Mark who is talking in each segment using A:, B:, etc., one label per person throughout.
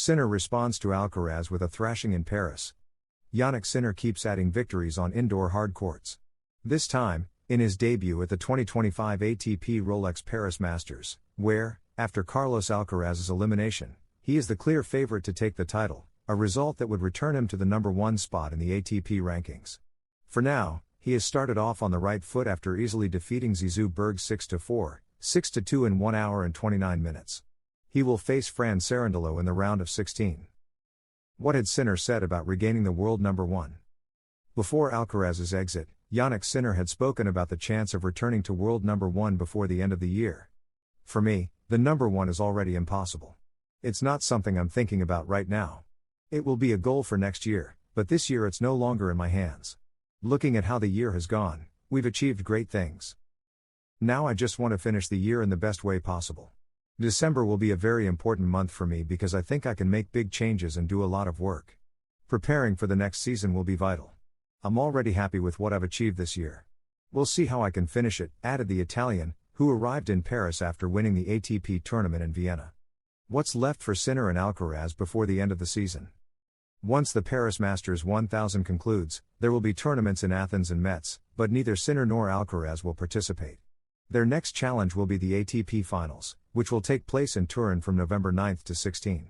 A: Sinner responds to Alcaraz with a thrashing in Paris. Jannik Sinner keeps adding victories on indoor hard courts. This time, in his debut at the 2025 ATP Rolex Paris Masters, where, after Carlos Alcaraz's elimination, he is the clear favorite to take the title, a result that would return him to the number 1 spot in the ATP rankings. For now, he has started off on the right foot after easily defeating Zizou Berg 6-4, 6-2 in 1 hour and 29 minutes. He will face Fran Cerundolo in the round of 16. What had Sinner said about regaining the world number 1? Before Alcaraz's exit, Jannik Sinner had spoken about the chance of returning to world number 1 before the end of the year. For me, the number 1 is already impossible. It's not something I'm thinking about right now. It will be a goal for next year, but this year it's no longer in my hands. Looking at how the year has gone, we've achieved great things. Now I just want to finish the year in the best way possible. December will be a very important month for me because I think I can make big changes and do a lot of work. Preparing for the next season will be vital. I'm already happy with what I've achieved this year. We'll see how I can finish it, added the Italian, who arrived in Paris after winning the ATP tournament in Vienna. What's left for Sinner and Alcaraz before the end of the season? Once the Paris Masters 1000 concludes, there will be tournaments in Athens and Metz, but neither Sinner nor Alcaraz will participate. Their next challenge will be the ATP Finals, which will take place in Turin from November 9 to 16.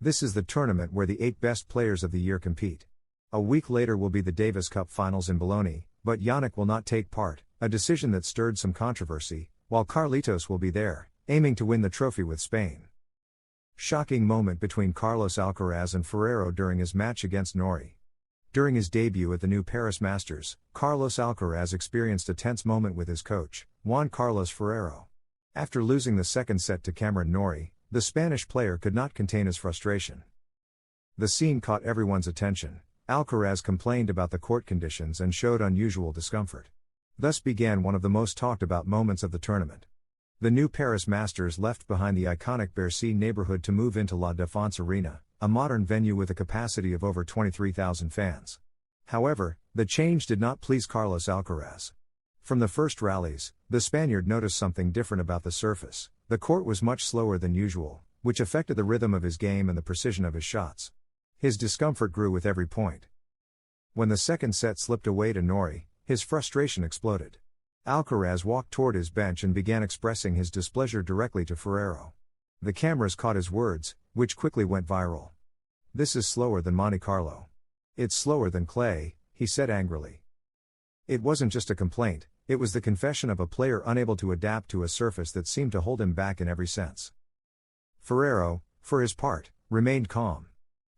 A: This is the tournament where the 8 best players of the year compete. A week later will be the Davis Cup Finals in Bologna, but Jannik will not take part, a decision that stirred some controversy, while Carlitos will be there, aiming to win the trophy with Spain. Shocking moment between Carlos Alcaraz and Ferrero during his match against Norrie. During his debut at the new Paris Masters, Carlos Alcaraz experienced a tense moment with his coach, Juan Carlos Ferrero. After losing the second set to Cameron Norrie, the Spanish player could not contain his frustration. The scene caught everyone's attention. Alcaraz complained about the court conditions and showed unusual discomfort. Thus began one of the most talked about moments of the tournament. The new Paris Masters left behind the iconic Bercy neighborhood to move into La Défense Arena, a modern venue with a capacity of over 23,000 fans. However, the change did not please Carlos Alcaraz. From the first rallies, the Spaniard noticed something different about the surface. The court was much slower than usual, which affected the rhythm of his game and the precision of his shots. His discomfort grew with every point. When the second set slipped away to Norrie, his frustration exploded. Alcaraz walked toward his bench and began expressing his displeasure directly to Ferrero. The cameras caught his words, which quickly went viral. "This is slower than Monte Carlo. It's slower than clay," he said angrily. It wasn't just a complaint, it was the confession of a player unable to adapt to a surface that seemed to hold him back in every sense. Ferrero, for his part, remained calm.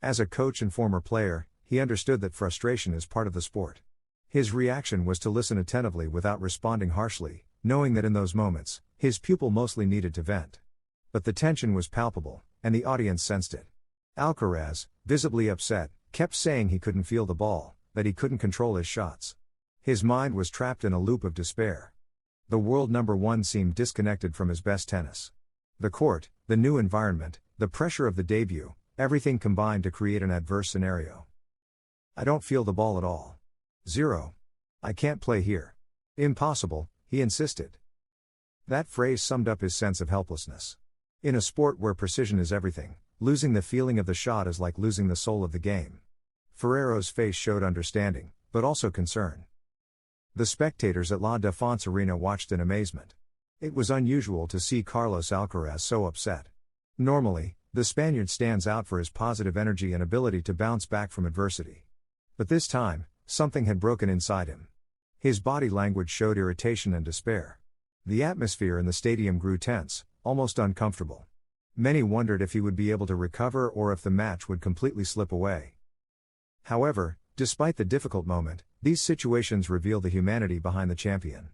A: As a coach and former player, he understood that frustration is part of the sport. His reaction was to listen attentively without responding harshly, knowing that in those moments, his pupil mostly needed to vent. But the tension was palpable, and the audience sensed it. Alcaraz, visibly upset, kept saying he couldn't feel the ball, that he couldn't control his shots. His mind was trapped in a loop of despair. The world number 1 seemed disconnected from his best tennis. The court, the new environment, the pressure of the debut, everything combined to create an adverse scenario. "I don't feel the ball at all. 0. I can't play here. Impossible," he insisted. That phrase summed up his sense of helplessness. In a sport where precision is everything, losing the feeling of the shot is like losing the soul of the game. Ferrero's face showed understanding, but also concern. The spectators at La Défense Arena watched in amazement. It was unusual to see Carlos Alcaraz so upset. Normally, the Spaniard stands out for his positive energy and ability to bounce back from adversity. But this time, something had broken inside him. His body language showed irritation and despair. The atmosphere in the stadium grew tense, almost uncomfortable. Many wondered if he would be able to recover or if the match would completely slip away. However, despite the difficult moment, these situations reveal the humanity behind the champion.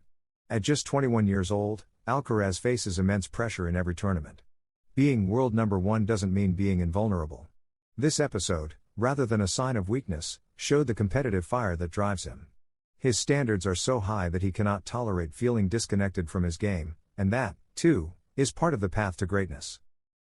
A: At just 21 years old, Alcaraz faces immense pressure in every tournament. Being world number 1 doesn't mean being invulnerable. This episode, rather than a sign of weakness, showed the competitive fire that drives him. His standards are so high that he cannot tolerate feeling disconnected from his game, and that, too, is part of the path to greatness.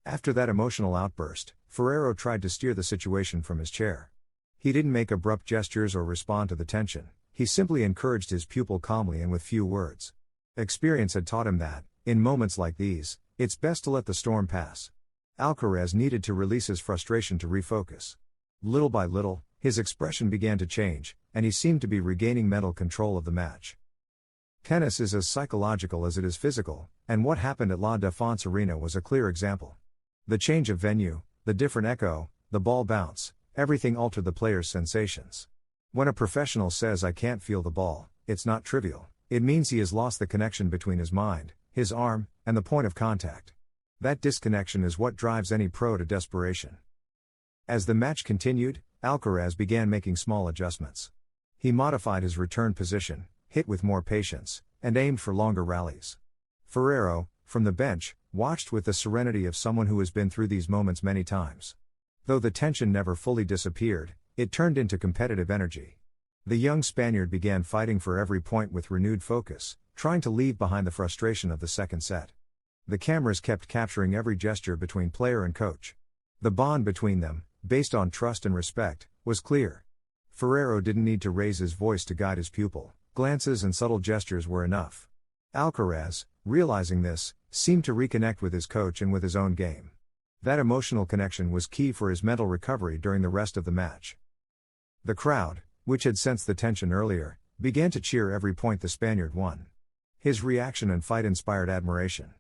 A: After that emotional outburst, Ferrero tried to steer the situation from his chair. He didn't make abrupt gestures or respond to the tension, he simply encouraged his pupil calmly and with few words. Experience had taught him that, in moments like these, it's best to let the storm pass. Alcaraz needed to release his frustration to refocus. Little by little, his expression began to change, and he seemed to be regaining mental control of the match. Tennis is as psychological as it is physical, and what happened at La Défense Arena was a clear example. The change of venue, the different echo, the ball bounce, everything altered the player's sensations. When a professional says "I can't feel the ball," it's not trivial. It means he has lost the connection between his mind, his arm, and the point of contact. That disconnection is what drives any pro to desperation. As the match continued, Alcaraz began making small adjustments. He modified his return position, hit with more patience, and aimed for longer rallies. Ferrero, from the bench, watched with the serenity of someone who has been through these moments many times. Though the tension never fully disappeared, it turned into competitive energy. The young Spaniard began fighting for every point with renewed focus, trying to leave behind the frustration of the second set. The cameras kept capturing every gesture between player and coach. The bond between them, based on trust and respect, was clear. Ferrero didn't need to raise his voice to guide his pupil, glances and subtle gestures were enough. Alcaraz, realizing this, seemed to reconnect with his coach and with his own game. That emotional connection was key for his mental recovery during the rest of the match. The crowd, which had sensed the tension earlier, began to cheer every point the Spaniard won. His reaction and fight inspired admiration.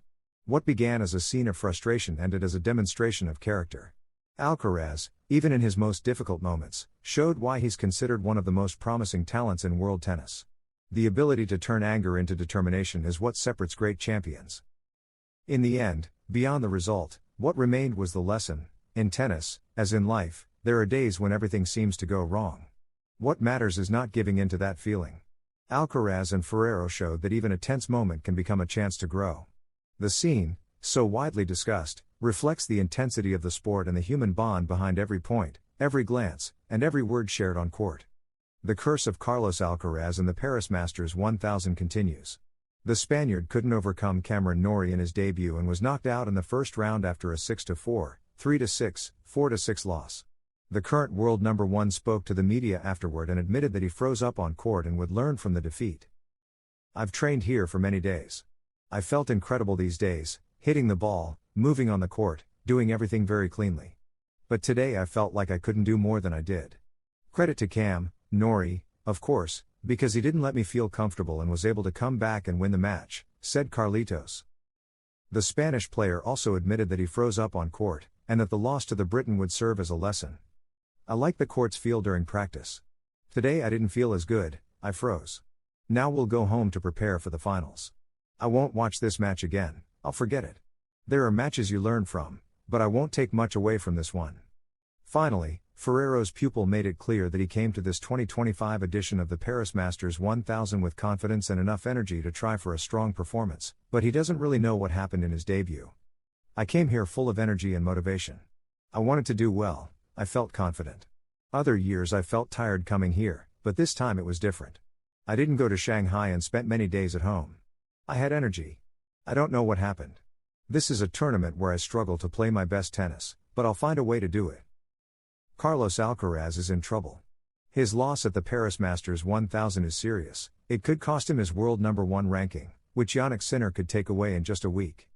A: What began as a scene of frustration ended as a demonstration of character. Alcaraz, even in his most difficult moments, showed why he's considered one of the most promising talents in world tennis. The ability to turn anger into determination is what separates great champions. In the end, beyond the result, what remained was the lesson: in tennis, as in life, there are days when everything seems to go wrong. What matters is not giving in to that feeling. Alcaraz and Ferrero showed that even a tense moment can become a chance to grow. The scene, so widely discussed, reflects the intensity of the sport and the human bond behind every point, every glance, and every word shared on court. The curse of Carlos Alcaraz in the Paris Masters 1000 continues. The Spaniard couldn't overcome Cameron Norrie in his debut and was knocked out in the first round after a 6-4, 3-6, 4-6 loss. The current world number one spoke to the media afterward and admitted that he froze up on court and would learn from the defeat. "I've trained here for many days. I felt incredible these days, hitting the ball, moving on the court, doing everything very cleanly. But today I felt like I couldn't do more than I did." Credit to Cam, Norrie, of course, because he didn't let me feel comfortable and was able to come back and win the match, said Carlitos. The Spanish player also admitted that he froze up on court, and that the loss to the Briton would serve as a lesson. "I like the court's feel during practice. Today I didn't feel as good, I froze. Now we'll go home to prepare for the finals. I won't watch this match again, I'll forget it. There are matches you learn from, but I won't take much away from this one." Finally, Ferrero's pupil made it clear that he came to this 2025 edition of the Paris Masters 1000 with confidence and enough energy to try for a strong performance, but he doesn't really know what happened in his debut. "I came here full of energy and motivation. I wanted to do well, I felt confident. Other years I felt tired coming here, but this time it was different. I didn't go to Shanghai and spent many days at home. I had energy. I don't know what happened. This is a tournament where I struggle to play my best tennis, but I'll find a way to do it." Carlos Alcaraz is in trouble. His loss at the Paris Masters 1000 is serious. It could cost him his world number one ranking, which Jannik Sinner could take away in just a week.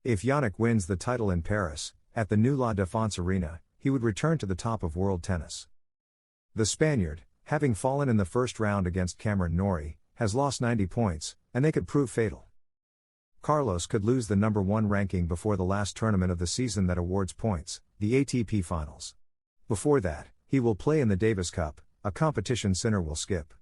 A: If Jannik wins the title in Paris, at the new La Défense Arena, he would return to the top of world tennis. The Spaniard, having fallen in the first round against Cameron Norrie, has lost 90 points, and they could prove fatal. Carlos could lose the number one ranking before the last tournament of the season that awards points, the ATP Finals. Before that, he will play in the Davis Cup, a competition Sinner will skip.